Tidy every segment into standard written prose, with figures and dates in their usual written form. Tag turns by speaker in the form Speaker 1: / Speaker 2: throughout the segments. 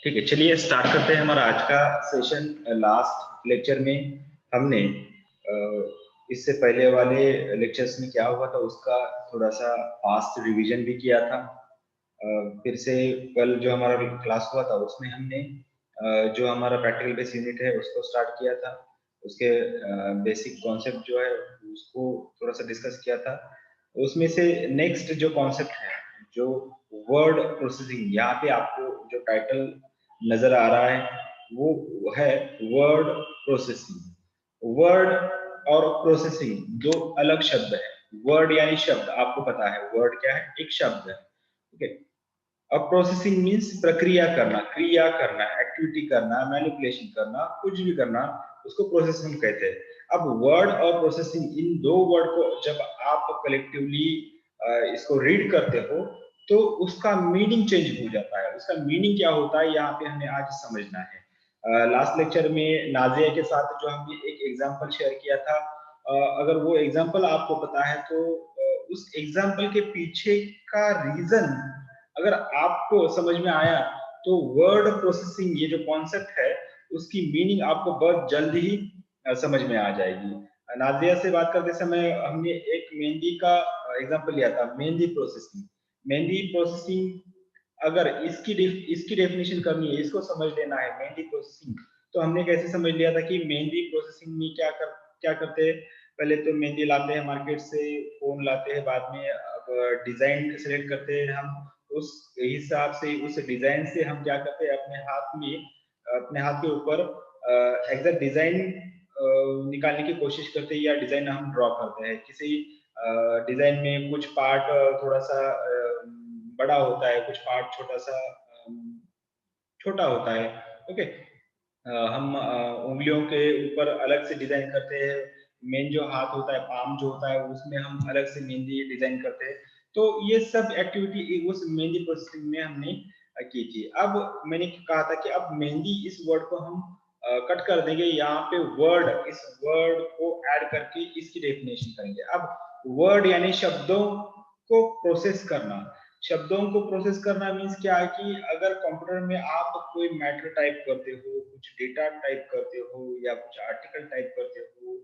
Speaker 1: ठीक है, चलिए स्टार्ट करते हैं हमारा आज का सेशन। लास्ट लेक्चर में हमने इससे पहले वाले लेक्चर्स में क्या हुआ था उसका थोड़ा सा फास्ट रिवीजन भी किया था। फिर से कल जो हमारा क्लास हुआ था उसमें हमने जो हमारा प्रैक्टिकल बेस यूनिट है उसको स्टार्ट किया था। उसके बेसिक कॉन्सेप्ट जो है उसको थोड़ा सा डिस्कस किया था। उसमें से नेक्स्ट जो कॉन्सेप्ट है, जो वर्ड प्रोसेसिंग, यहाँ पे आपको जो टाइटल नजर आ रहा है वो है वर्ड प्रोसेसिंग। वर्ड और प्रोसेसिंग दो अलग शब्द है। वर्ड यानी शब्द, आपको पता है वर्ड क्या है, एक शब्द है। ठीक है। अब प्रोसेसिंग मीन्स प्रक्रिया करना, क्रिया करना, एक्टिविटी करना, मैनिपुलेशन करना, कुछ भी करना, उसको प्रोसेसिंग कहते हैं। अब वर्ड और प्रोसेसिंग, इन दो वर्ड को जब आप कलेक्टिवली इसको रीड करते हो तो उसका मीनिंग चेंज हो जाता है। उसका मीनिंग क्या होता है यहाँ पे हमें आज समझना है। लास्ट लेक्चर में नाजिया के साथ जो हमने एक एग्जांपल शेयर किया था, अगर वो एग्जांपल आपको पता है तो उस एग्जांपल के पीछे का रीजन अगर आपको समझ में आया तो वर्ड प्रोसेसिंग ये जो कॉन्सेप्ट है उसकी मीनिंग आपको बहुत जल्द ही समझ में आ जाएगी। नाजिया से बात करते समय हमने एक मेहंदी का एग्जांपल लिया था, मेहंदी प्रोसेसिंग। मेहंदी प्रोसेसिंग अगर इसकी डेफिनेशन करनी है, इसको समझ लेना है मेहंदी प्रोसेसिंग, तो हमने कैसे समझ लिया था कि मेहंदी प्रोसेसिंग में क्या करते हैं। पहले तो मेहंदी लाते हैं मार्केट से, कोन लाते हैं, बाद में अब डिजाइन सेलेक्ट करते हैं हम, उस हिसाब से उस डिजाइन से हम क्या करते हैं अपने हाथ में, अपने हाथ के ऊपर एग्जैक्ट डिजाइन निकालने की कोशिश करते हैं या डिजाइन हम ड्रॉ करते हैं। किसी डिजाइन में कुछ पार्ट थोड़ा सा बड़ा होता है, कुछ पार्ट छोटा होता है। ओके। हम उंगलियों के ऊपर अलग से डिजाइन करते हैं। मेन जो हाथ होता है, पाम जो होता है, उसमें हम अलग से मेहंदी डिजाइन करते हैं। तो ये सब एक्टिविटी उस मेहंदी प्रोसेसिंग में हमने की थी। अब मैंने कहा था कि अब मेहंदी इस वर्ड को हम कट कर देंगे, यहाँ पे वर्ड, इस वर्ड को ऐड करके इसकी डेफिनेशन करेंगे। अब वर्ड यानी शब्दों को प्रोसेस करना। शब्दों को प्रोसेस करना मीन्स क्या है कि अगर कंप्यूटर में आप कोई मैटर टाइप करते हो, कुछ डेटा टाइप करते हो या कुछ आर्टिकल टाइप करते हो,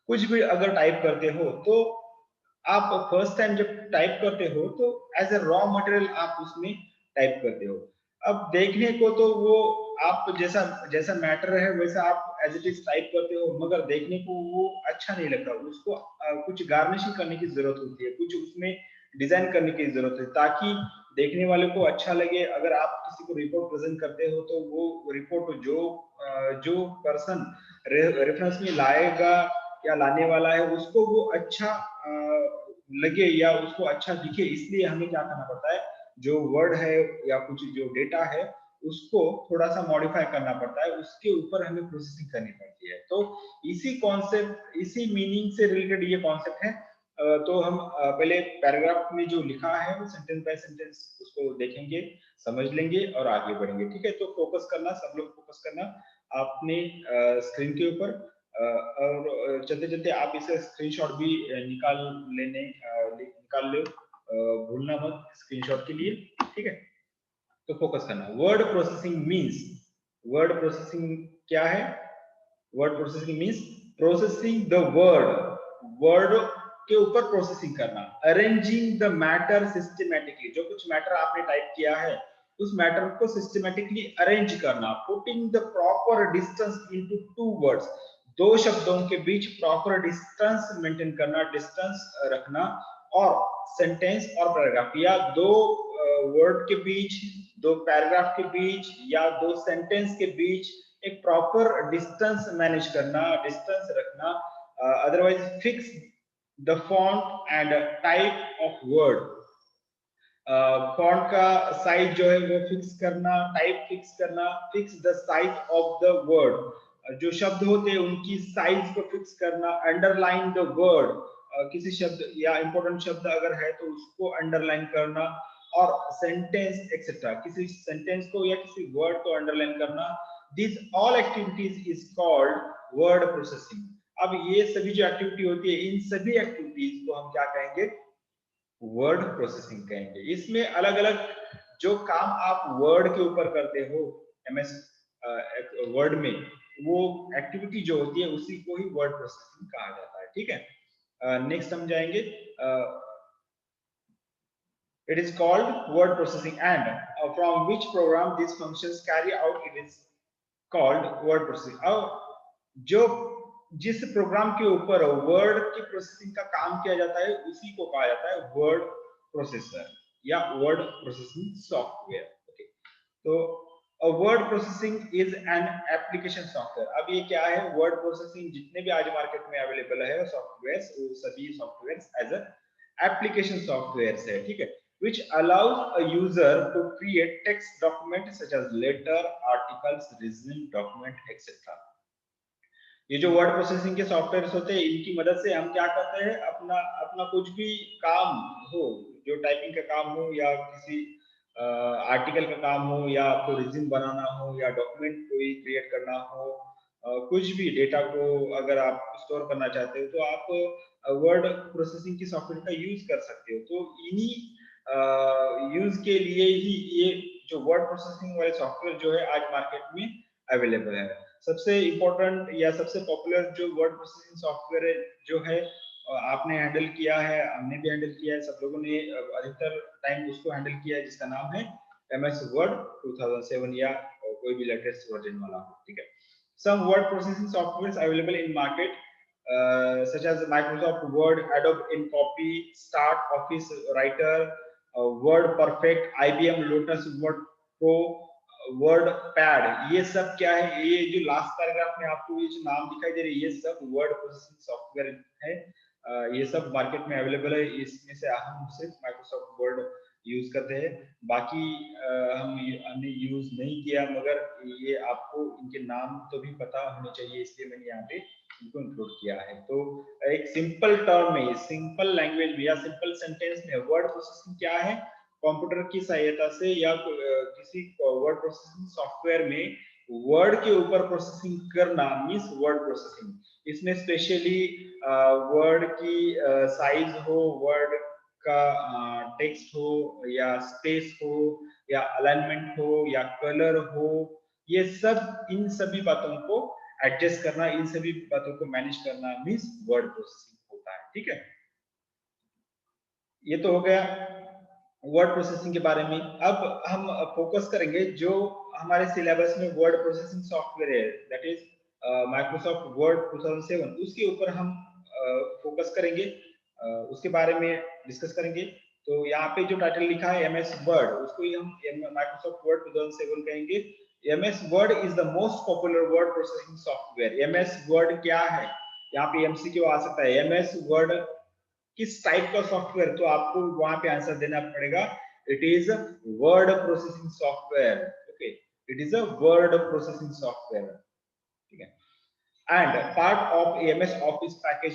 Speaker 1: कुछ भी अगर टाइप करते हो तो आप फर्स्ट टाइम जब टाइप करते हो तो एज ए रॉ मटेरियल आप उसमें टाइप करते हो। अब देखने को तो वो आप जैसा जैसा मैटर है वैसा आप एज इट इज टाइप करते हो, मगर देखने को वो अच्छा नहीं लगता। उसको कुछ गार्निशिंग करने की जरूरत होती है, कुछ उसमें डिजाइन करने की जरूरत है ताकि देखने वाले को अच्छा लगे। अगर आप किसी को रिपोर्ट प्रेजेंट करते हो तो वो रिपोर्ट जो पर्सन रेफरेंस में लाएगा या लाने वाला है उसको वो अच्छा लगे या उसको अच्छा दिखे, इसलिए हमें क्या करना पड़ता है, जो वर्ड है या कुछ जो डेटा है उसको थोड़ा सा मॉडिफाई करना पड़ता है, उसके ऊपर हमें प्रोसेसिंग करनी पड़ती है। तो इसी कॉन्सेप्ट, इसी मीनिंग से रिलेटेड ये कॉन्सेप्ट है। तो हम पहले पैराग्राफ में जो लिखा है वो सेंटेंस बाय सेंटेंस उसको देखेंगे, समझ लेंगे और आगे बढ़ेंगे। ठीक है, तो फोकस करना, सब लोग फोकस करना आपने स्क्रीन के ऊपर। और चलते चलते आप इसे स्क्रीनशॉट भी निकाल लो, भूलना मत स्क्रीनशॉट के लिए। ठीक है, तो फोकस करना। Word processing means, word processing क्या है? Word processing means processing the word के ऊपर प्रोसेसिंग करना, अरेंजिंग द मैटर सिस्टमैटिकली। जो कुछ मैटर आपने टाइप किया है उस मैटर को सिस्टमैटिकली अरेंज करना, putting the proper distance into two words. दो शब्दों के बीच प्रॉपर डिस्टेंस मेंटेन करना, डिस्टेंस रखना। और सेंटेंस और पैराग्राफ, या दो वर्ड के बीच, दो पैराग्राफ के बीच या दो सेंटेंस के बीच एक प्रॉपर डिस्टेंस मैनेज करना, डिस्टेंस रखना। Otherwise fix the font and type of word. Font का साइज जो है वो फिक्स करना, टाइप फिक्स करना, fix the size of the word. जो शब्द होते हैं उनकी साइज को फिक्स करना, अंडरलाइन द वर्ड। किसी शब्द या इंपॉर्टेंट शब्द अगर है तो उसको अंडरलाइन करना, और सेंटेंस एक्सेट्रा, किसी सेंटेंस को या किसी वर्ड को अंडरलाइन करना। This all activities is called word processing. अब ये सभी जो एक्टिविटी होती है, इन सभी एक्टिविटीज को हम क्या कहेंगे? वर्ड प्रोसेसिंग कहेंगे। इसमें अलग अलग जो काम आप वर्ड के ऊपर करते हो, MS वर्ड में वो एक्टिविटी जो होती है उसी को ही वर्ड प्रोसेसिंग कहा जाता है। ठीक है, नेक्स्ट हम जाएंगे, it is called word processing, and from which program these functions carry out, it is called word processing। अब जो जिस प्रोग्राम के ऊपर वर्ड की प्रोसेसिंग का काम किया जाता है उसी को कहा जाता है वर्ड प्रोसेसर या वर्ड प्रोसेसिंग सॉफ्टवेयर। ओके, तो word processing is an application software. अब ये क्या है, वर्ड प्रोसेसिंग जितने भी आज मार्केट में अवेलेबल है सॉफ्टवेयर, वो सभी software as a application software है। ठीक है, which allows a user to create text documents such as letter, articles, resume, document, etc। ये जो वर्ड प्रोसेसिंग के सॉफ्टवेयर होते हैं इनकी मदद से हम क्या करते हैं, अपना अपना कुछ भी काम हो, जो टाइपिंग का काम हो या किसी आर्टिकल का काम हो या आपको रिज्यूम बनाना हो या डॉक्यूमेंट कोई क्रिएट करना हो, कुछ भी डेटा को अगर आप स्टोर करना चाहते हो तो आप वर्ड प्रोसेसिंग की सॉफ्टवेयर का यूज कर सकते हो। तो इन्हीं यूज के लिए ही ये जो वर्ड प्रोसेसिंग वाले सॉफ्टवेयर जो है आज मार्केट में अवेलेबल है। सबसे इम्पोर्टेंट या सबसे पॉपुलर जो वर्ड प्रोसेसिंग सॉफ्टवेयर जो है आपने हैंडल किया है, हमने भी हैंडल किया है, सब लोगों ने अधिकतर टाइम उसको हैंडल किया है, जिसका नाम है MS वर्ड 2007 या कोई भी लेटेस्ट वर्जन वाला हो। ठीक है, some word processing softwares available in market such as Microsoft Word, Adobe InCopy, Start Office Writer, Word Perfect, IBM Lotus Word Pro, word pad. ये सब क्या है, ये जो लास्ट पैराग्राफ में आपको ये जो नाम दिखाई दे रहे हैं ये सब वर्ड प्रोसेसिंग सॉफ्टवेयर है। ये सब मार्केट में अवेलेबल है, इसमें से हम सिर्फ माइक्रोसॉफ्ट वर्ड यूज करते हैं, बाकी हमने यूज नहीं किया, मगर ये आपको इनके नाम तो भी पता होने चाहिए, इसलिए मैंने यहाँ पे इनको इंक्लूड किया है। तो एक सिंपल टर्म में, सिंपल लैंग्वेज में या सिंपल सेंटेंस में वर्ड प्रोसेसिंग क्या है, कंप्यूटर की सहायता से या किसी वर्ड प्रोसेसिंग सॉफ्टवेयर में वर्ड के ऊपर प्रोसेसिंग करना मींस वर्ड प्रोसेसिंग। इसमें स्पेशली वर्ड की साइज हो, वर्ड का टेक्स्ट हो या स्पेस हो या अलाइनमेंट हो या कलर हो, ये सब इन सभी बातों को एडजस्ट करना, इन सभी बातों को मैनेज करना मींस वर्ड प्रोसेसिंग होता है। ठीक है, ये तो हो गया वर्ड प्रोसेसिंग के बारे में। अब हम फोकस करेंगे जो हमारे सिलेबस में वर्ड प्रोसेसिंग सॉफ्टवेयर है, दैट इज माइक्रोसॉफ्ट वर्ड 2007, उसके ऊपर हम फोकस करेंगे, उसके बारे में डिस्कस करेंगे। तो यहाँ पे जो टाइटल लिखा है MS वर्ड, उसको ही हम माइक्रोसॉफ्ट वर्ड 2007 कहेंगे। MS word is the most popular word processing software. MS word क्या है, यहाँ पे MCQ आ सकता है, MS वर्ड किस टाइप का सॉफ्टवेयर, तो आपको वहां पे आंसर देना पड़ेगा, it is word processing software. Okay, it is a word processing software. ठीक है, and part of MS office package,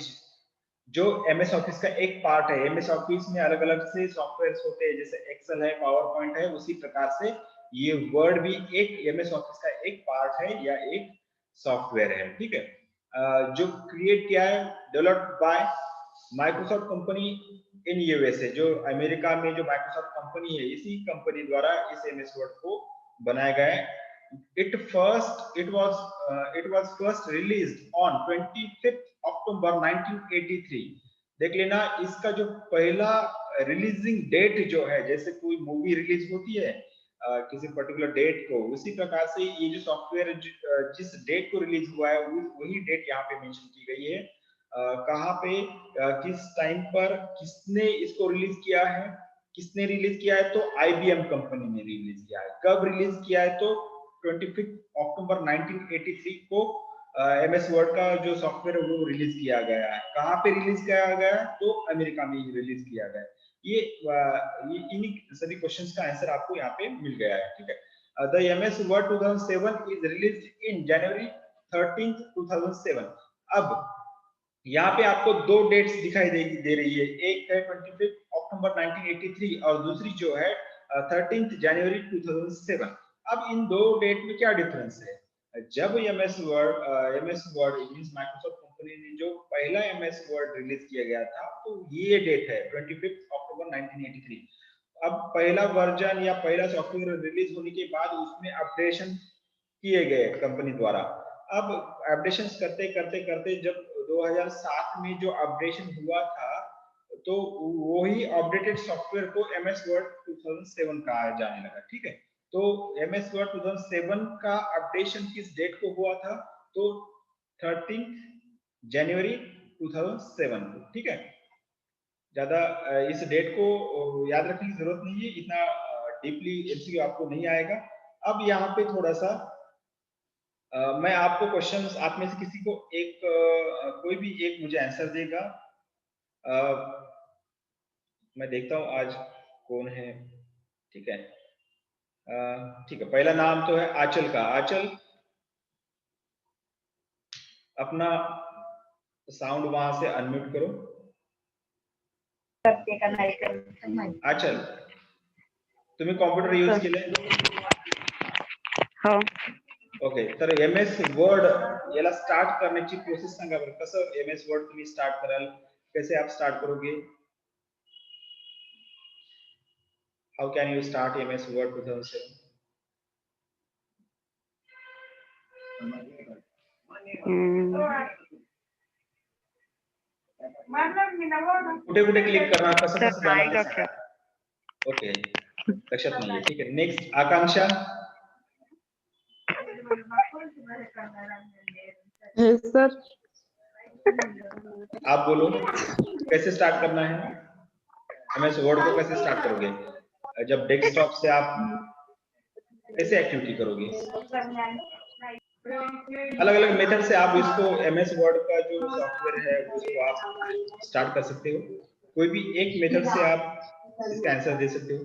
Speaker 1: जो MS ऑफिस का एक पार्ट है। MS ऑफिस में अलग अलग से सॉफ्टवेयर होते हैं, जैसे एक्सेल है, पावर पॉइंट है, उसी प्रकार से ये वर्ड भी एक MS ऑफिस का एक पार्ट है या एक सॉफ्टवेयर है। ठीक है, जो क्रिएट किया है, developed by Microsoft company in USA, जो अमेरिका में जो माइक्रोसॉफ्ट कंपनी है, इसी कंपनी द्वारा इस MS वर्ड को बनाया गया है। it was first released on 25th October 1983। देख लेना, इसका जो पहला रिलीजिंग डेट जो है, जैसे कोई मूवी रिलीज होती है किसी पर्टिकुलर डेट को, उसी प्रकार से ये जो सॉफ्टवेयर जिस डेट को रिलीज हुआ है वही डेट यहाँ पे मेंशन की गई है। कहाँ पे किस टाइम पर किसने इसको रिलीज किया है, किसने रिलीज किया है, तो IBM कंपनी ने रिलीज किया है। कब रिलीज किया है, तो 25 अक्टूबर 1983 को MS वर्ड का जो सॉफ्टवेयर है वो रिलीज किया गया है। कहाँ पे रिलीज किया गया है, तो अमेरिका में रिलीज किया गया है। ये इन्हीं सभी क्वेश्चंस का आंसर आपको यहाँ पे मिल गया है। ठीक है, the MS word 2007 is released in January 13, 2007। अब यहाँ पे आपको दो डेट्स दिखाई दे रही है, एक है 25 अक्टूबर 1983 और दूसरी जो है 13 जनवरी 2007। अब इन दो डेट में क्या डिफरेंस है, जब MS word means Microsoft company ने जो पहला MS वर्ड रिलीज किया गया था, तो ये डेट है 25 अक्टूबर 1983। अब पहला वर्जन या पहला सॉफ्टवेयर रिलीज होने के बाद उसमें अपडेशन किए गए कंपनी द्वारा। अब अपडेशंस करते करते करते जब 2007 में जो अपडेशन हुआ था, तो वही अपडेटेड सॉफ्टवेयर को एमएस वर्ड 2007 कहा जाने लगा। ठीक है, तो एमएस वर्ड 2007 का अपडेशन किस डेट को हुआ था? तो 13 जनवरी 2007 को। ठीक है, ज्यादा इस डेट को याद रखने की जरूरत नहीं है, इतना डीपली एमसीक्यू आपको नहीं आएगा। अब यहाँ पे थोड़ा सा मैं आपको क्वेश्चंस, आप में से किसी को एक कोई भी एक मुझे आंसर देगा। मैं देखता हूँ आज कौन है। ठीक है, ठीक है, पहला नाम तो है आंचल का। आंचल, अपना साउंड वहां से अनम्यूट करो। आंचल, तुम्ही कॉम्प्युटर यूज केले?
Speaker 2: हो.
Speaker 1: ओके, तर एम एस वर्ड याला स्टार्ट करण्याची प्रोसेस सांगा बरं. कसं एम एस वर्ड तुम्ही स्टार्ट कराल, कैसे आप स्टार्ट करोगे? How can you start M S Word 2007? कुठे कुठे क्लिक करणार, कसं कसं जाणार ते सांगा. ओके, लक्षात नाहीये. ठीक आहे, नेक्स्ट आकांक्षा.
Speaker 2: सर,
Speaker 1: आप बोलो, कैसे स्टार्ट करना है एम एस वर्ड को? कैसे स्टार्ट करोगे जब डेस्कटॉप से आप कैसे एक्टिविटी करोगे? अलग अलग मेथड से आप इसको एम एस वर्ड का जो सॉफ्टवेयर है उसको आप स्टार्ट कर सकते हो. कोई भी एक मेथड से आप इसका आंसर दे सकते हो.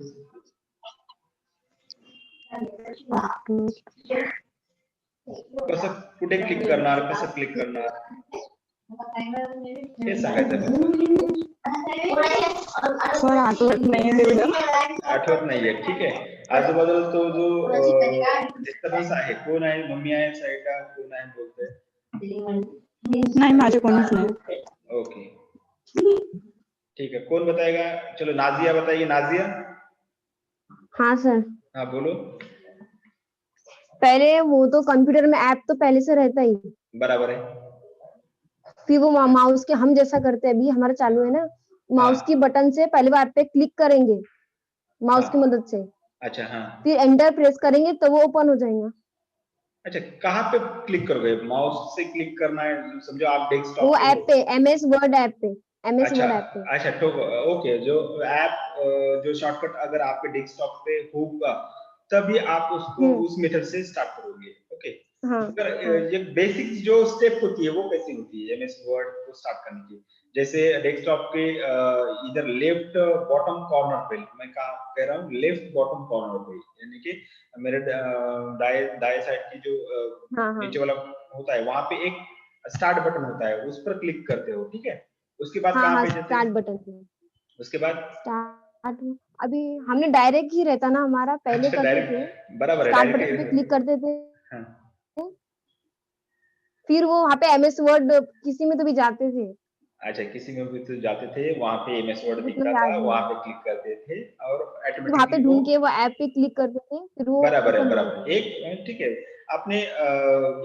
Speaker 1: कसं, कुठे क्लिक करणार, कसं क्लिक करणार हे सांगायचं फक्त. आठवत नाहीये. ठीक आहे, आजूबाजूला तो जो डिस्टर्बन्स आहे, कोण आहे? मम्मी आहे साईडला, कोण आहे बोलतोय?
Speaker 2: नहीं, माझे कोणीच नहीं.
Speaker 1: ओके, ठीक है, कौन बताएगा? चलो नाजिया बताइए. नाजिया.
Speaker 3: हाँ सर,
Speaker 1: हाँ बोलो.
Speaker 3: पहले वो तो कंप्यूटर में ऐप तो पहले से रहता ही,
Speaker 1: बराबर है.
Speaker 3: फिर वो माउस के हम जैसा करते हैं, अभी हमारा चालू है ना, माउस की बटन से पहले वो ऐप पे क्लिक करेंगे माउस की मदद से.
Speaker 1: अच्छा, हाँ.
Speaker 3: फिर एंटर प्रेस करेंगे तो वो ओपन हो जाएगा.
Speaker 1: अच्छा, कहाँ पे क्लिक करोगे? माउस से क्लिक करना है, समझो आप डेस्कटॉप
Speaker 3: वो
Speaker 1: पे
Speaker 3: ऐप पे, एमएस वर्ड ऐप पे, एमएस
Speaker 1: अच्छा
Speaker 3: वर्ड ऐप पे.
Speaker 1: अच्छा, तो ओके, जो ऐप जो शॉर्टकट अगर आपके डेस्कटॉप पे होगा तभी आप उसको उस मेथड से स्टार्ट करोगे. ओके,
Speaker 3: हाँ,
Speaker 1: अगर ये बेसिक जो स्टेप होती है वो कैसी होती है एमएस वर्ड को स्टार्ट करने की? जैसे डेस्कटॉप के इधर लेफ्ट बॉटम कॉर्नर पे, मैं कह रहा हूँ लेफ्ट बॉटम कॉर्नर पे, यानी कि मेरे दाएं साइड की जो नीचे वाला होता है वहां पे एक स्टार्ट बटन होता है, उस पर क्लिक करते हो. ठीक है, उसके बाद कहाँ पे जाते
Speaker 3: स्टार्ट
Speaker 1: हो?
Speaker 3: बटन पे.
Speaker 1: उसके बाद
Speaker 3: स्टार्ट, अभी हमने डायरेक्ट ही रहता ना हमारा, पहले
Speaker 1: अच्छा,
Speaker 3: करते थे
Speaker 1: डायरेक्ट, बराबर है,
Speaker 3: स्टार्ट बटन पे
Speaker 1: डायरेक्ट.
Speaker 3: क्लिक करते थे.
Speaker 1: हाँ.
Speaker 3: फिर वो वहाँ पे एमएस वर्ड किसी में तो भी जाते थे.
Speaker 1: अच्छा, किसी में भी तो जाते थे, वहां पे एमएस वर्ड
Speaker 3: इतना
Speaker 1: दिखता
Speaker 3: याद
Speaker 1: था,
Speaker 3: नहीं
Speaker 1: वहां
Speaker 3: है.
Speaker 1: पे क्लिक करते थे और
Speaker 3: वहाँ पे
Speaker 1: ऑटोमेटिकली वो
Speaker 3: ढूंढ के वो ऐप पे क्लिक करते थे, फिर वो
Speaker 1: बराबर है,
Speaker 3: ओपन हो
Speaker 1: बराबर.
Speaker 3: जाता था.
Speaker 1: एक ठीक है, आपने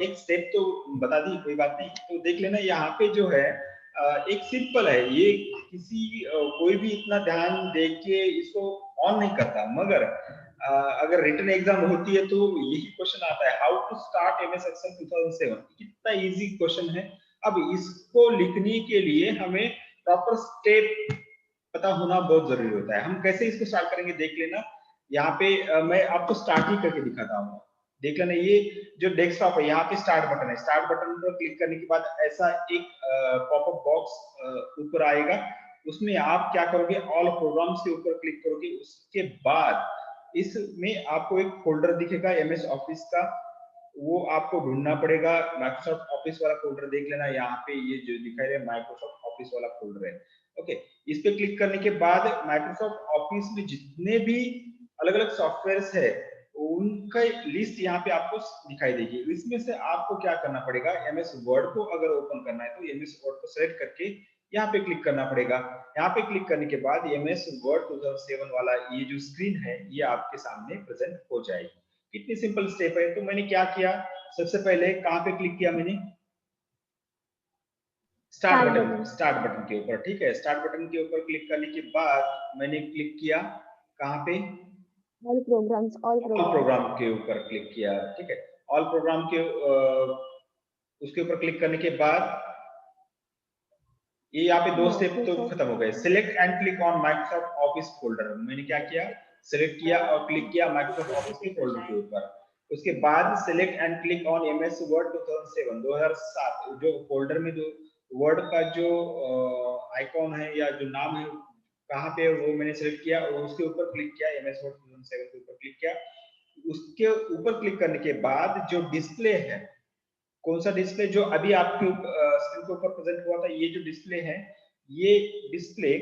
Speaker 1: एक स्टेप तो बता दी, कोई बात नहीं. तो देख लेना यहाँ पे जो है एक सिंपल है ये, किसी कोई भी इतना ध्यान दे के इसको ऑन नहीं करता, मगर अगर रिटन एग्जाम होती है तो यही क्वेश्चन आता है, how to start MS Excel 2007. कितना इजी क्वेश्चन है. अब इसको लिखने के लिए हमें प्रॉपर स्टेप पता होना बहुत जरूरी होता है. हम कैसे इसको स्टार्ट करेंगे देख लेना. यहाँ पे मैं आपको स्टार्ट ही करके दिखाता हूँ. देख लेना, ये जो डेस्कटॉप है यहाँ पे स्टार्ट बटन है. स्टार्ट बटन पर क्लिक करने के बाद ऐसा एक पॉपअप बॉक्स ऊपर आएगा. उसमें आप क्या करोगे, ऑल प्रोग्राम्स के ऊपर क्लिक करोगे. उसके बाद इसमें आपको एक फोल्डर दिखेगा एमएस ऑफिस का, वो आपको ढूंढना पड़ेगा. माइक्रोसॉफ्ट ऑफिस वाला फोल्डर देख लेना, यहाँ पे ये जो दिखाई दे माइक्रोसॉफ्ट ऑफिस वाला फोल्डर है. ओके, इस पे क्लिक करने के बाद माइक्रोसॉफ्ट ऑफिस में जितने भी अलग अलग सॉफ्टवेयर्स है उनका लिस्ट यहाँ पे आपको दिखाई देगी. इसमें से आपको क्या करना पड़ेगा, एमएस वर्ड को अगर ओपन करना है तो एमएस वर्ड को सेलेक्ट करके यहाँ पे क्लिक करना पड़ेगा. यहाँ पे क्लिक करने के बाद एमएस वर्ड 2007 वाला ये जो स्क्रीन है ये आपके सामने प्रेजेंट हो जाएगी. इतनी सिंपल स्टेप है। तो मैंने क्या किया, सबसे पहले कहाँ पे क्लिक किया मैंने, स्टार्ट बटन के ऊपर, ठीक है। स्टार्ट बटन के ऊपर क्लिक करने के बाद मैंने क्लिक किया कहाँ पे,
Speaker 3: ऑल
Speaker 1: प्रोग्राम के ऊपर क्लिक किया, ठीक है। ऑल प्रोग्राम के उसके ऊपर क्लिक करने के बाद ये यहाँ पे दो स्टेप तो खत्म हो गए। Select and click on Microsoft office folder, मैंने क्या किया, सिलेक्ट किया और क्लिक किया माइक्रोसॉफ्ट ऑफिस के फोल्डर के ऊपर। उसके बाद select and click on MS word 2007 जो फोल्डर में जो वर्ड का जो आइकॉन है या जो नाम है कहाँ पे, वो मैंने सिलेक्ट किया और उसके ऊपर क्लिक किया, एमएस वर्ड 2007 के ऊपर क्लिक किया। उसके ऊपर क्लिक करने के बाद जो डिस्प्ले है, कौन सा डिस्प्ले, जो अभी आपके स्क्रीन के ऊपर प्रेजेंट हुआ था, ये जो डिस्प्ले है, ये डिस्प्ले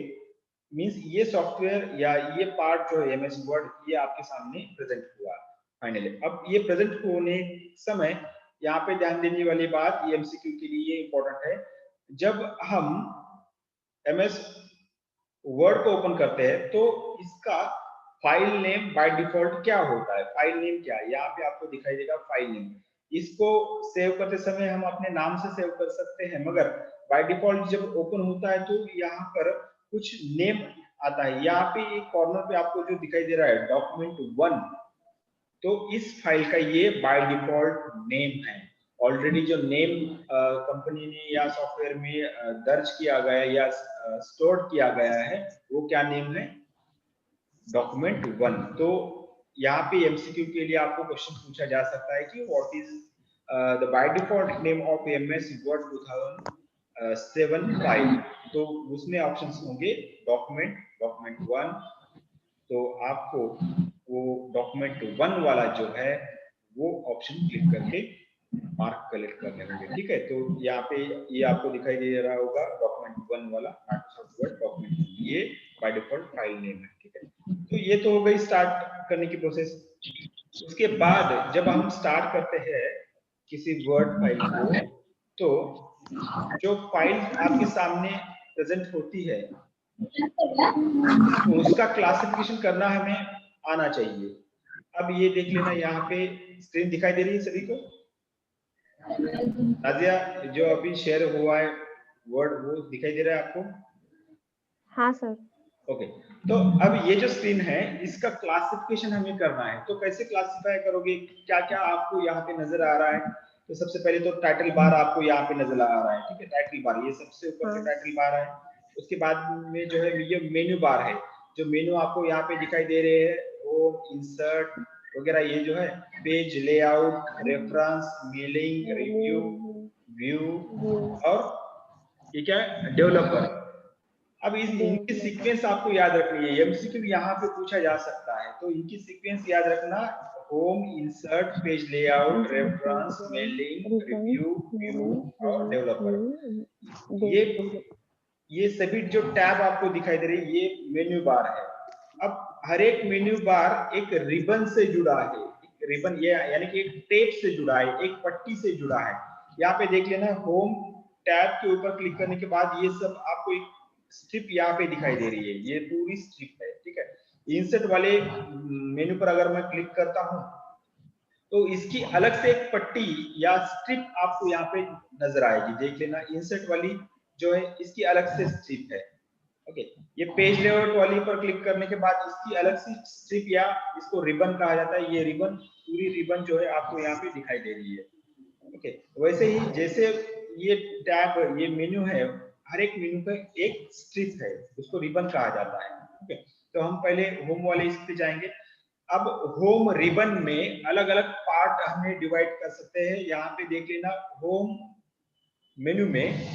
Speaker 1: मींस ये सॉफ्टवेयर या ये पार्ट जो है एमएस वर्ड, ये आपके सामने प्रेजेंट हुआ फाइनली। अब ये प्रेजेंट होने समय यहाँ पे ध्यान देने वाली बात, ये एमसीक्यू के लिए इंपॉर्टेंट है, जब हम एमएस वर्ड को ओपन करते हैं तो इसका फाइल नेम बाय डिफॉल्ट क्या होता है, फाइल नेम क्या है, यहाँ पे आपको दिखाई देगा फाइल नेम। इसको सेव करते समय हम अपने नाम से सेव कर सकते हैं, मगर बाय डिफॉल्ट जब ओपन होता है तो यहाँ पर कुछ नेम आता है। यहाँ पे एक कॉर्नर पे आपको जो दिखाई दे रहा है document1, तो इस फाइल का ये बाय डिफॉल्ट नेम है। ऑलरेडी जो नेम कंपनी ने या सॉफ्टवेयर में दर्ज किया गया है या स्टोर किया गया है, वो क्या नेम है, document1। तो यहाँ पे एमसीक्यू के लिए आपको क्वेश्चन पूछा जा सकता है कि what is the by default name of MS word 2007 file, तो उसमें ऑप्शंस होंगे document1। तो आपको वो document1 वाला जो है वो ऑप्शन क्लिक करके मार्क कलेक्ट करने होंगे, ठीक है। तो यहाँ पे ये आपको दिखाई दे रहा होगा document1 वाला माइक्रोसॉफ्ट वर्ड डॉक्यूमेंट, ये बाय डिफॉल्ट फाइल नेम है, ठीक है। तो ये तो हो गई स्टार्ट करने की प्रोसेस। उसके बाद जब हम स्टार्ट करते हैं किसी वर्ड फाइल को, तो जो फाइल आपके सामने प्रेजेंट होती है तो उसका क्लासिफिकेशन करना हमें आना चाहिए। अब ये देख लेना, यहाँ पे स्क्रीन दिखाई दे रही है सभी को, नाजिया जो अभी शेयर हुआ है वर्ड वो दिखाई दे रहा है आपको?
Speaker 3: हाँ सर।
Speaker 1: ओके, तो अब ये जो स्क्रीन है इसका क्लासिफिकेशन हमें करना है। तो कैसे क्लासिफाई करोगे, क्या क्या आपको यहाँ पे नजर आ रहा है? तो सबसे पहले तो टाइटल बार आपको यहाँ पे नजर आ रहा है, ठीक है, टाइटल बार, ये सबसे ऊपर से टाइटल बार है। उसके बाद में जो है ये मेन्यू बार है, जो मेन्यू आपको यहाँ पे दिखाई दे रहे हैं, वो इंसर्ट वगैरह, ये जो है page layout, reference, mailing, review, view और ये क्या है, डेवलपर। अब इनकी सीक्वेंस आपको याद रखनी है, एमसीक्यू यहाँ पे पूछा जा सकता है, तो इनकी सीक्वेंस याद रखना, home, insert, page layout, reference, mailing, review, view और डेवलपर। ये सभी जो टैब आपको दिखाई दे रही है ये मेन्यू बार है। अब हर एक मेन्यू बार एक रिबन से जुड़ा है, एक रिबन ये यानी कि एक टेप से जुड़ा है, एक पट्टी से जुड़ा है। यहाँ पे देख लेना, होम टैब के ऊपर क्लिक करने के बाद ये सब आपको एक स्ट्रिप यहाँ पे दिखाई दे रही है, ये पूरी स्ट्रिप है, ठीक है। इंसर्ट वाले मेन्यू पर अगर मैं क्लिक करता हूँ तो इसकी अलग से एक पट्टी या स्ट्रिप आपको यहाँ पे नजर आएगी, देख लेना। इंसर्ट वाली जो है इसकी अलग से स्ट्रिप है, ओके। ये पेज लेआउट वाली पर क्लिक करने के बाद इसकी अलग से स्ट्रिप या इसको रिबन कहा जाता है, ये रिबन, पूरी रिबन जो है आपको यहाँ पे दिखाई दे रही है, ओके। वैसे ही जैसे ये टैब, ये मेन्यू है, हर एक मेन्यू का एक स्ट्रिप है, उसको रिबन कहा जाता है, ओके। तो हम पहले होम वाले इस पे जाएंगे। अब होम रिबन में अलग अलग पार्ट हमें डिवाइड कर सकते हैं। यहाँ पे देख लेना, होम मेन्यू में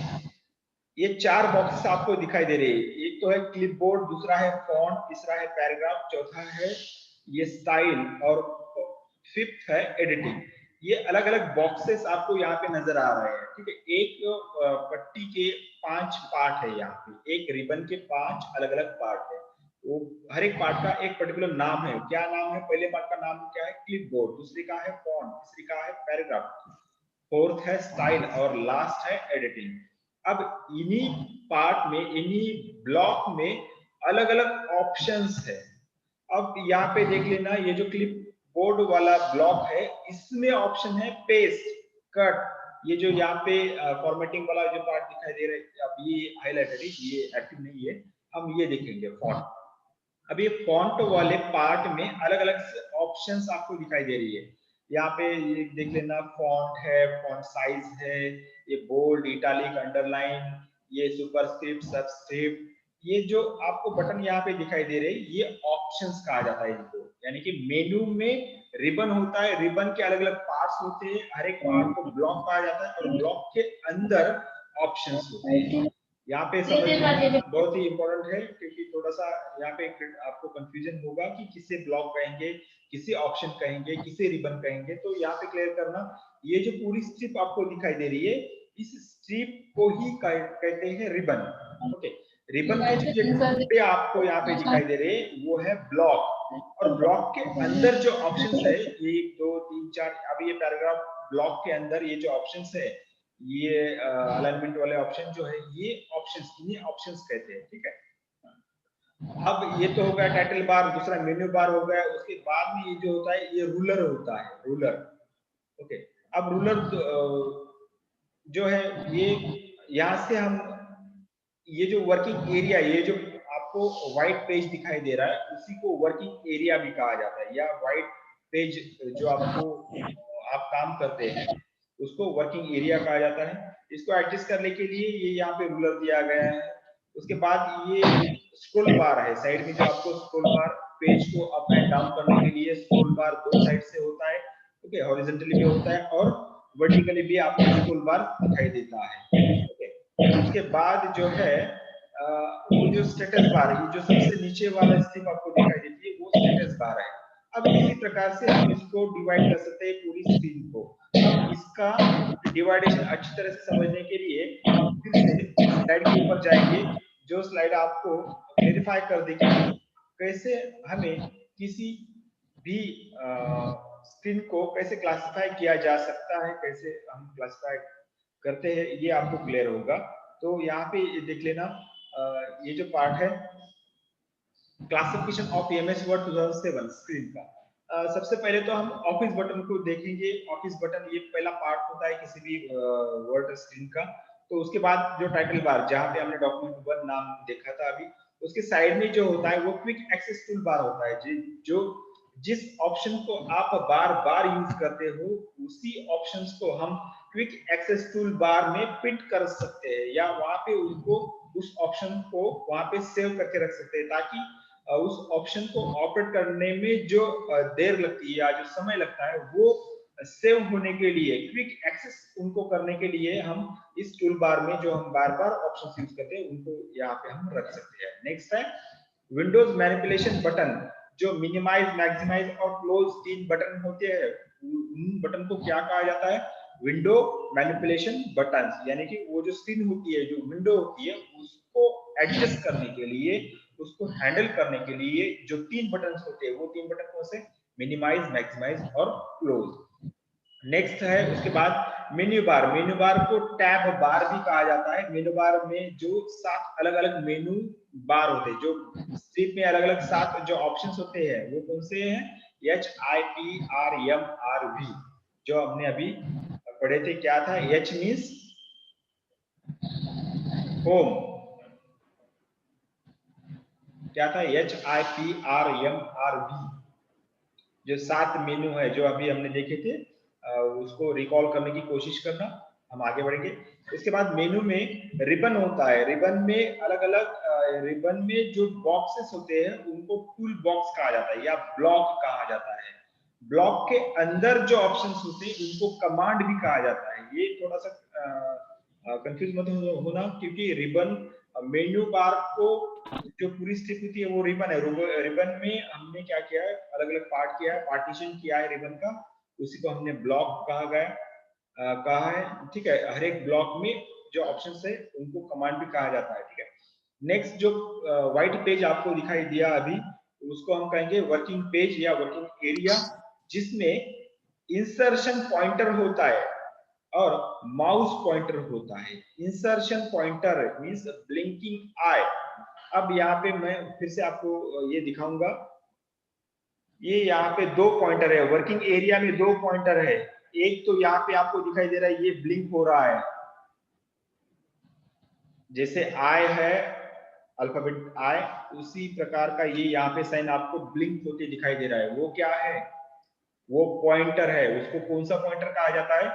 Speaker 1: ये 4 बॉक्सेस आपको दिखाई दे रहे हैं। एक तो है क्लिपबोर्ड, दूसरा है फॉन्ट, तीसरा है पैराग्राफ, चौथा है ये स्टाइल और फिफ्थ है एडिटिंग। ये अलग अलग बॉक्सेस आपको यहाँ पे नजर आ रहे हैं, ठीक है। एक पट्टी के 5 पार्ट है, यहाँ पे एक रिबन के 5 अलग अलग पार्ट है, वो हर एक पार्ट का एक पर्टिकुलर नाम है। क्या नाम है? पहले पार्ट का नाम क्या है? क्लिपबोर्ड, दूसरे का है फॉन्ट, तीसरे का है पैराग्राफ, फोर्थ है स्टाइल और लास्ट है एडिटिंग। अब इन्हीं पार्ट में, इन्हीं ब्लॉक में अलग अलग ऑप्शंस है। अब यहाँ पे देख लेना, ये जो क्लिप बोर्ड वाला ब्लॉक है, इसमें ऑप्शन है पेस्ट, कट। ये जो यहाँ पे फॉर्मेटिंग वाला जो पार्ट दिखाई दे रहा है, अब ये हाईलाइटेड है, ये एक्टिव नहीं है, हम ये देखेंगे फॉन्ट। अब ये फॉन्ट वाले पार्ट में अलग अलग ऑप्शंस आपको दिखाई दे रही है। यहाँ पे ये देख लेना, फॉन्ट है, फॉन्ट साइज है, ये बोल्ड, इटालिक, अंडरलाइन, ये सुपरस्क्रिप्ट, सबस्क्रिप्ट, ये जो आपको बटन यहाँ पे दिखाई दे रहे हैं, ये ऑप्शंस कहा जाता है इनको। यानी कि मेन्यू में रिबन होता है, रिबन के अलग अलग पार्ट्स होते हैं, हर एक पार्ट को ब्लॉक कहा जाता है, और ब्लॉक के अंदर ऑप्शंस होते हैं। यहाँ पे समझना बहुत ही इंपॉर्टेंट है, क्योंकि थोड़ा सा यहाँ पे आपको कंफ्यूजन होगा कि किसे ब्लॉक कहेंगे, किसे ऑप्शन कहेंगे, किसे रिबन कहेंगे। तो यहाँ पे क्लियर करना, ये जो पूरी स्ट्रिप आपको दिखाई दे रही है, इस स्ट्रिप को ही कहते हैं रिबन। ओके, रिबन के जो टुकड़े आपको यहाँ पे दिखाई दे रहे हैं वो है ब्लॉक, और ब्लॉक के अंदर जो ऑप्शंस है 1 2 3 4, अब ये पैराग्राफ ब्लॉक के अंदर ये जो ऑप्शंस है, ये अलाइनमेंट वाले ऑप्शन जो है, ये ऑप्शंस, इन्हें ऑप्शंस कहते हैं। ठीक है, अब ये तो हो गया टाइटल बार, दूसरा मेन्यू बार हो गया। उसके बाद में ये जो होता है, ये रूलर होता है, रूलर। ओके, अब रूलर जो है, ये यहाँ से हम ये जो वर्किंग एरिया, ये जो आपको व्हाइट पेज दिखाई दे रहा है, उसी को वर्किंग एरिया भी कहा जाता है, या व्हाइट पेज जो आपको आप काम करते हैं उसको वर्किंग एरिया कहा जाता है। इसको एडजस्ट करने के लिए ये यहाँ पे रूलर दिया गया है। उसके बाद ये स्क्रॉल बार है, साइड में जो आपको स्क्रॉल बार, पेज को अप एंड डाउन करने के लिए स्क्रॉल बार दो साइड से होता है। ओके, हॉरिजॉन्टली भी होता है और वर्टिकली भी आपको स्क्रॉल बार दिखाई देता है। ओके, उसके बाद जो है वो जो स्टेटस बार है, ये जो सबसे नीचे वाला स्ट्रिप आपको दिखाई देती है, वो स्टेटस बार है। अब इसी प्रकार से हम इसको डिवाइड कर सकते हैं पूरी स्क्रीन को। अब इसका डिवाइडेशन अच्छी तरह से समझने के लिए हम फिर से स्लाइड के ऊपर जाएंगे, जो स्लाइड आपको वेरीफाई कर देगी कैसे हमें किसी भी स्क्रीन को कैसे क्लासिफाई किया जा सकता है, कैसे हम क्लासिफाई करते हैं, ये आपको क्लियर होगा। तो यहाँ पे देख लेना, ये जो पार्ट है classification of MS word 2007 screen का। सबसे पहले तो हम ऑफिस बटन को देखेंगे। ऑफिस बटन ये पहला पार्ट होता है किसी भी वर्ड स्क्रीन का। तो उसके बाद जो टाइटल बार, जहाँ पे हमने डॉक्यूमेंट 1 नाम देखा था अभी, उसके साइड में जो होता है वो क्विक एक्सेस टूल बार होता है। जो जिस ऑप्शन को आप बार बार यूज करते हो, उसी ऑप्शंस को हम क्विक एक्सेस टूल बार में पिन कर सकते हैं, या वहां पे उनको उस ऑप्शन को वहां पे सेव करके रख सकते हैं, ताकि उस ऑप्शन को ऑपरेट करने में जो देर लगती है या जो समय लगता है, वो सेव होने के लिए, क्विक एक्सेस उनको करने के लिए हम इस टूल बार में जो हम बार बार ऑप्शन यूज करते हैं, उनको यहाँ पे हम रख सकते हैं। नेक्स्ट है विंडोज मैनिपुलेशन बटन, जो मिनिमाइज, मैक्सिमाइज और क्लोज 3 बटन होते हैं। उन बटन को क्या कहा जाता है? Window manipulation button. यानी कि वो जो स्क्रीन होती है, जो विंडो होती है, उसको एडजस्ट करने के लिए, उसको हैंडल करने के लिए जो 3 बटन होते हैं, वो 3 बटन कौन से? मिनिमाइज, मैक्सिमाइज और क्लोज। नेक्स्ट है उसके बाद मेन्यू बार। मेन्यू बार को टैब बार भी कहा जाता है। मेन्यू बार में जो 7 अलग अलग मेन्यू बार होते हैं, जो स्ट्रिप में अलग अलग 7 जो ऑप्शंस होते हैं, वो कौन से हैं? HIPRMRV, जो हमने अभी पढ़े थे। क्या था? H मीन्स होम, क्या था? HIPRMRV, जो 7 मेन्यू है जो अभी हमने देखे थे, उसको रिकॉल करने की कोशिश करना। हम आगे बढ़ेंगे। इसके बाद मेनू में रिबन होता है। रिबन में अलग अलग रिबन में जो बॉक्सेस होते हैं, उनको टूल बॉक्स कहा जाता है या ब्लॉक कहा जाता है। ब्लॉक के अंदर जो ऑप्शंस होते हैं, उनको कमांड भी कहा जाता है। ये थोड़ा सा कंफ्यूज मत होना, क्योंकि रिबन मेन्यू बार को जो पूरी स्ट्रिप होती है वो रिबन है। रिबन में हमने क्या किया है? अलग अलग पार्ट किया है, पार्टीशन किया है रिबन का, उसी को हमने ब्लॉक कहा है। ठीक है, हर एक ब्लॉक में जो ऑप्शंस है उनको कमांड भी कहा जाता है। ठीक है, नेक्स्ट जो व्हाइट पेज आपको दिखाई दिया अभी, उसको हम कहेंगे वर्किंग पेज या वर्किंग एरिया, जिसमें इंसर्शन पॉइंटर होता है और माउस पॉइंटर होता है। इंसर्शन पॉइंटर मींस ब्लिंकिंग आई। अब यहाँ पे मैं फिर से आपको ये दिखाऊंगा। ये यहाँ पे दो पॉइंटर है, वर्किंग एरिया में दो पॉइंटर है। एक तो यहाँ पे आपको दिखाई दे रहा है, ये ब्लिंक हो रहा है, जैसे आई है अल्फाबेट आई, उसी प्रकार का ये यहाँ पे साइन आपको ब्लिंक होते दिखाई दे रहा है। वो क्या है? वो पॉइंटर है। उसको कौन सा पॉइंटर कहा जाता है?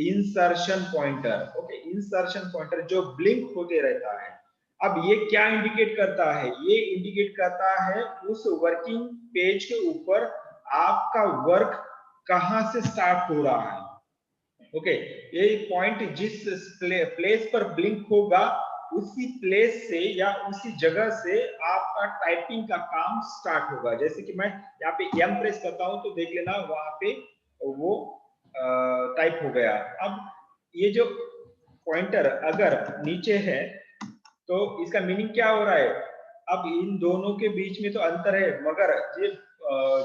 Speaker 1: Insertion pointer. Okay, insertion pointer जो ब्लिंक होते रहता है। अब ये क्या इंडिकेट करता है? ये इंडिकेट करता है उस वर्किंग पेज के ऊपर आपका वर्क कहां से स्टार्ट हो रहा है। ओके, ये पॉइंट जिस प्लेस पर ब्लिंक होगा उसी प्लेस से या उसी जगह से आपका टाइपिंग का काम स्टार्ट होगा। जैसे कि मैं यहाँ पे एम प्रेस करता हूं तो देख लेना वहां पे वो टाइप हो गया। अब ये जो पॉइंटर अगर नीचे है तो इसका मीनिंग क्या हो रहा है? अब इन दोनों के बीच में तो अंतर है, मगर ये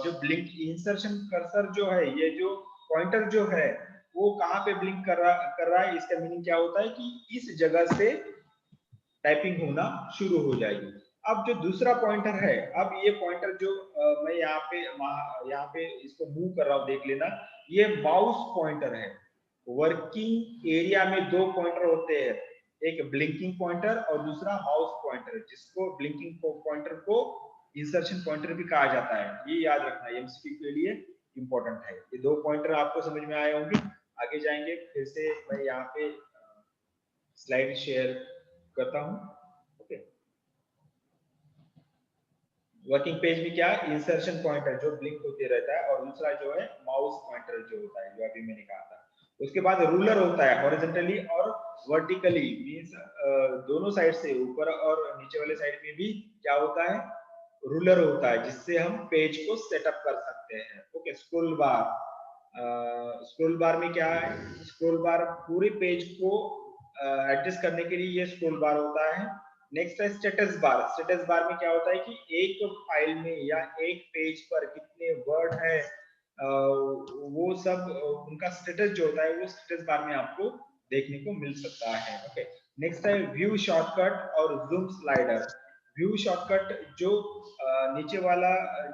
Speaker 1: जो ब्लिंक इंसर्शन कर्सर जो है, ये जो पॉइंटर जो है वो कहाँ पे ब्लिंक कर रहा है, इसका मीनिंग क्या होता है कि इस जगह से टाइपिंग होना शुरू हो जाएगी। अब जो दूसरा पॉइंटर है, अब ये पॉइंटर जो मैं यहाँ पे इसको मूव कर रहा हूँ, देख लेना, ये माउस पॉइंटर है। वर्किंग एरिया में दो पॉइंटर होते हैं, एक ब्लिंकिंग पॉइंटर और दूसरा माउस पॉइंटर, जिसको ब्लिंकिंग पॉइंटर को इंसर्शन पॉइंटर भी कहा जाता है। ये याद रखना, एमसीक्यू के लिए इंपॉर्टेंट है। ये दो पॉइंटर आपको समझ में आए होंगे। आगे जाएंगे, फिर से मैं यहाँ पे स्लाइड शेयर करता हूँ। ओके, वर्किंग पेज में क्या है? इंसर्शन पॉइंटर जो ब्लिंक होते रहता है, और दूसरा जो है माउस पॉइंटर जो होता है, जो अभी मैंने कहा था। उसके बाद रूलर होता है, हॉरिजॉन्टली और वर्टिकली, मींस दोनों साइड से, ऊपर और नीचे वाले साइड में भी क्या होता है? रूलर होता है, जिससे हम पेज को सेटअप कर सकते हैं। ओके, स्क्रॉल बार, स्क्रॉल बार में क्या है? स्क्रॉल बार पूरे पेज को एडजस्ट करने के लिए ये स्क्रॉल बार होता है। नेक्स्ट है स्टेटस बार। स्टेटस बार में क्या होता है कि एक फाइल में या एक पेज पर कितने वर्ड है, वो सब उनका स्टेटस जो होता है वो स्टेटस बार में आपको देखने को मिल सकता है। ओके, नेक्स्ट है व्यू शॉर्टकट और जूम स्लाइडर। व्यू शॉर्टकट जो नीचे वाला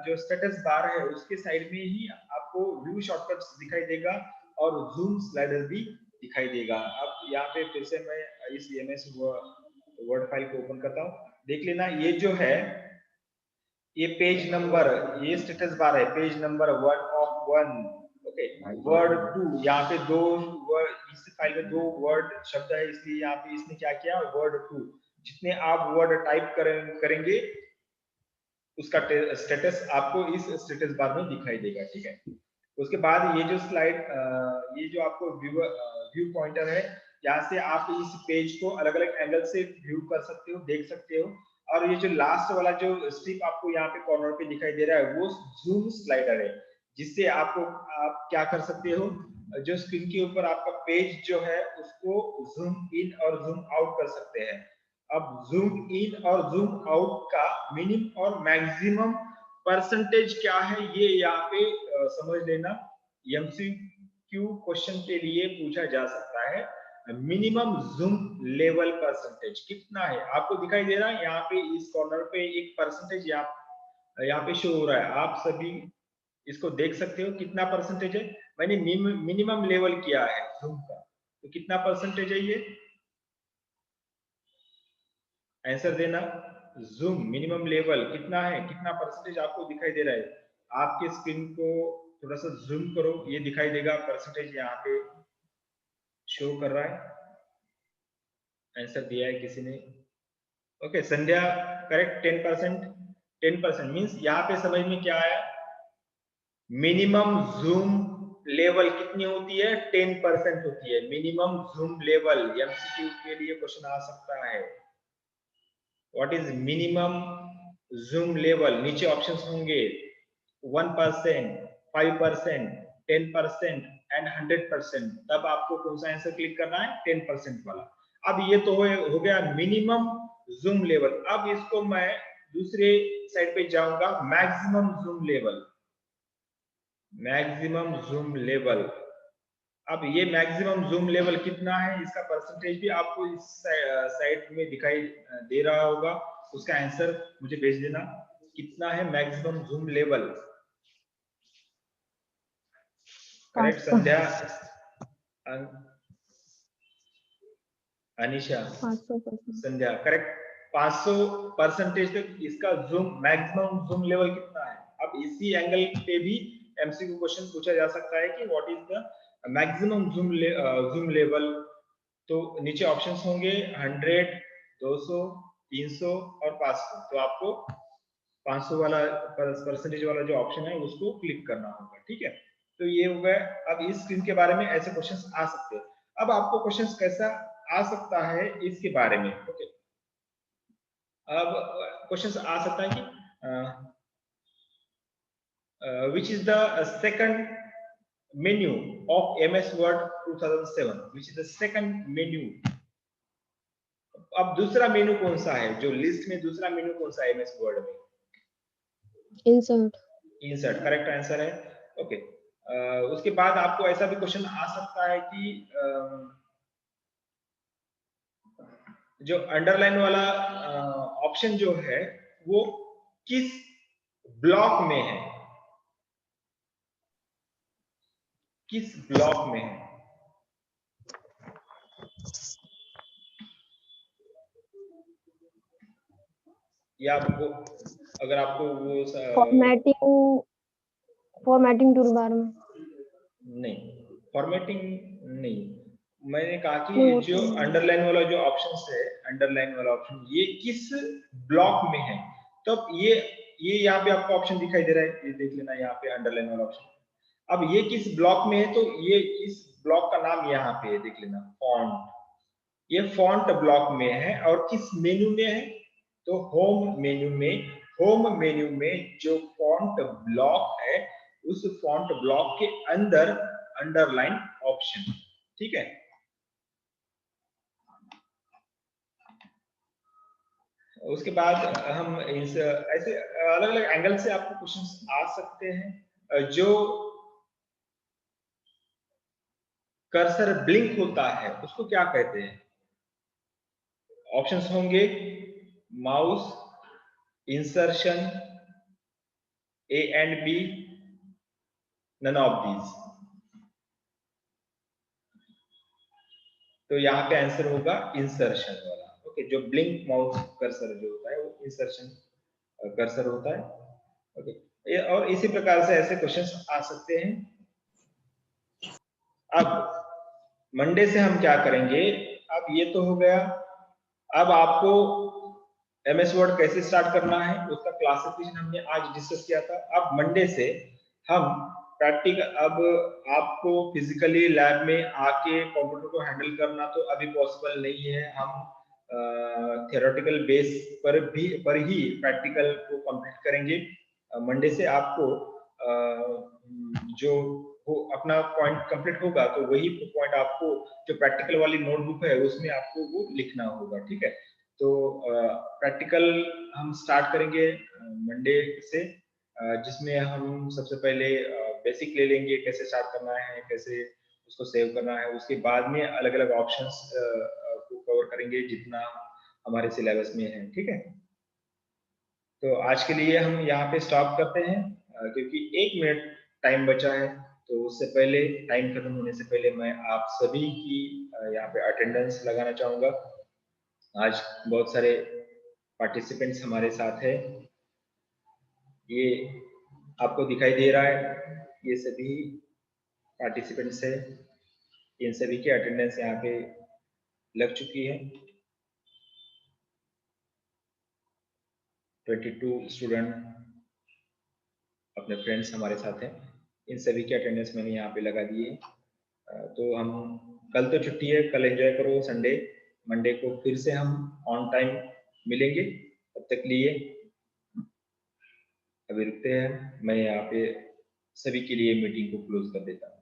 Speaker 1: जो स्टेटस बार है उसके साइड में ही आपको व्यू शॉर्टकट्स दिखाई देगा और जूम स्लाइडर भी दिखाई देगा। अब यहाँ पे फिर से मैं इस एमएस वर्ड फाइल को ओपन करता हूँ, देख लेना ये जो है ये पेज नंबर, ये स्टेटस बार है, पेज नंबर 1 ओके, वर्ड 2, यहाँ पे दो वर्ड, इस फाइल में दो वर्ड शब्द है, इसलिए यहाँ पे इसने क्या किया, वर्ड 2। जितने आप वर्ड टाइप करेंगे उसका स्टेटस आपको इस स्टेटस बार में दिखाई देगा। ठीक है, उसके बाद ये जो स्लाइड, ये जो आपको व्यू पॉइंटर है, यहाँ से आप इस पेज को अलग अलग एंगल से व्यू कर सकते हो, देख सकते हो। और ये जो लास्ट वाला जो स्ट्रिप आपको यहाँ पे कॉर्नर पे दिखाई दे रहा है वो जूम स्लाइडर है, जिससे आपको आप क्या कर सकते हो, जो स्क्रीन के ऊपर आपका पेज जो है उसको जूम इन और जूम आउट कर सकते हैं। अब जूम इन और जूम आउट का मिनिमम और मैक्सिमम परसेंटेज क्या है ये यहाँ पे समझ लेना। एमसीक्यू क्वेश्चन के लिए पूछा जा सकता है। मिनिमम जूम लेवल परसेंटेज कितना है, आपको दिखाई दे रहा है यहाँ पे इस कॉर्नर पे एक परसेंटेज यहाँ पे शो हो रहा है, आप सभी इसको देख सकते हो कितना परसेंटेज है। मैंने मिनिमम लेवल किया है जूम का, तो कितना परसेंटेज है ये, आंसर देना। जूम मिनिमम लेवल कितना है, कितना परसेंटेज आपको दिखाई दे रहा है। आपके स्क्रीन को थोड़ा सा जूम करो, ये दिखाई देगा परसेंटेज यहाँ पे शो कर रहा है। आंसर दिया है किसी ने? ओके, संध्या करेक्ट, 10%। 10% मीन्स यहाँ पे समझ में क्या आया, मिनिमम जूम लेवल कितनी होती है, 10% होती है मिनिमम जूम लेवल। एमसीक्यू के लिए क्वेश्चन आ सकता है, what is minimum zoom level. नीचे ऑप्शंस होंगे 1%, 5%, 10% एंड 100%। तब आपको कौन सा आंसर क्लिक करना है, 10% वाला। अब ये तो हो गया मिनिमम जूम लेवल। अब इसको मैं दूसरे साइड पे जाऊंगा, maximum zoom level. Maximum zoom level, अब ये मैक्सिमम जूम लेवल कितना है, इसका परसेंटेज भी आपको इस साइड में दिखाई दे रहा होगा। उसका आंसर मुझे भेज देना, कितना है मैक्सिमम जूम लेवल। करेक्ट
Speaker 3: 500
Speaker 1: संध्या, अनिशा,
Speaker 3: 500%।
Speaker 1: संध्या करेक्ट। 500% तक इसका जूम, मैक्सिमम जूम लेवल कितना है। अब इसी एंगल पे भी एमसीक्यू क्वेश्चन पूछा जा सकता है कि what is the maximum zoom level. तो नीचे ऑप्शंस होंगे 100, 200, 300 और 500। तो आपको 500 वाला परसेंटेज वाला जो ऑप्शन है उसको क्लिक करना होगा, ठीक है। तो ये हो गया। अब इस स्क्रीन के बारे में ऐसे क्वेश्चंस आ सकते हैं। अब आपको क्वेश्चंस कैसा आ सकता है इसके बारे में, ओके। अब क्वेश्चंस आ सकता है कि which is the second menu of MS Word 2007, which is the second menu। अब दूसरा मेनू कौन सा है, जो लिस्ट में दूसरा मेनू कौन सा है MS Word में।
Speaker 3: इंसर्ट।
Speaker 1: इंसर्ट करेक्ट आंसर है, ओके। उसके बाद आपको ऐसा भी क्वेश्चन आ सकता है कि जो अंडरलाइन वाला ऑप्शन जो है वो किस ब्लॉक में है, किस ब्लॉक में है। या आपको अगर आपको वो
Speaker 3: फॉर्मेटिंग टूल बार में
Speaker 1: नहीं, फॉर्मेटिंग नहीं, मैंने कहा कि
Speaker 3: नहीं,
Speaker 1: जो अंडरलाइन वाला जो ऑप्शन है, अंडरलाइन वाला ऑप्शन ये किस ब्लॉक में है। तो ये यहाँ पे आपको ऑप्शन दिखाई दे रहा है, ये देख लेना यहाँ पे अंडरलाइन वाला ऑप्शन। अब ये किस ब्लॉक में है, तो ये इस ब्लॉक का नाम यहाँ पे देख लेना, फॉन्ट। ये फॉन्ट ब्लॉक में है और किस मेन्यू में है, तो होम मेन्यू में। होम मेन्यू में जो फॉन्ट ब्लॉक है उस फॉन्ट ब्लॉक के अंदर अंडरलाइन ऑप्शन, ठीक है। उसके बाद हम इस ऐसे अलग अलग एंगल से आपको क्वेश्चंस आ सकते हैं। जो कर्सर ब्लिंक होता है उसको क्या कहते हैं। ऑप्शंस होंगे mouse, insertion, A and B, none of these. तो यहाँ पे आंसर होगा इंसर्शन वाला, ओके। जो ब्लिंक माउस कर्सर जो होता है वो इंसर्शन कर्सर होता है, ओके। और इसी प्रकार से ऐसे क्वेश्चंस आ सकते हैं। अब मंडे से हम क्या करेंगे, अब ये तो हो गया। अब आपको MS वर्ड कैसे स्टार्ट करना है उसका क्लासिफिकेशन हमने आज डिस्कस किया था। अब मंडे से हम प्रैक्टिकल, अब आपको फिजिकली लैब में आके कंप्यूटर को हैंडल करना तो अभी पॉसिबल नहीं है। हम थियोरेटिकल बेस पर ही प्रैक्टिकल को कंप्लीट करेंगे। मंडे से आपको जो वो अपना पॉइंट कंप्लीट होगा तो वही पॉइंट आपको जो प्रैक्टिकल वाली नोटबुक है उसमें आपको वो लिखना होगा, ठीक है। तो प्रैक्टिकल हम स्टार्ट करेंगे मंडे से, जिसमें हम सबसे पहले बेसिक ले लेंगे, कैसे स्टार्ट करना है, कैसे उसको सेव करना है। उसके बाद में अलग अलग ऑप्शंस को कवर करेंगे जितना हमारे सिलेबस में है, ठीक है। तो आज के लिए हम यहाँ पे स्टॉप करते हैं, क्योंकि 1 मिनट टाइम बचा है। तो उससे पहले, टाइम खत्म होने से पहले मैं आप सभी की यहाँ पे अटेंडेंस लगाना चाहूंगा। आज बहुत सारे पार्टिसिपेंट्स हमारे साथ है, ये आपको दिखाई दे रहा है, ये सभी पार्टिसिपेंट्स है। इन सभी की अटेंडेंस यहाँ पे लग चुकी है। 22 स्टूडेंट अपने फ्रेंड्स हमारे साथ हैं, इन सभी की अटेंडेंस मैंने यहाँ पे लगा दी है। तो हम कल तो छुट्टी है, कल एंजॉय करो संडे। मंडे को फिर से हम ऑन टाइम मिलेंगे, तब तक लिए अभी रुकते हैं। मैं यहाँ पे सभी के लिए मीटिंग को क्लोज कर देता हूँ।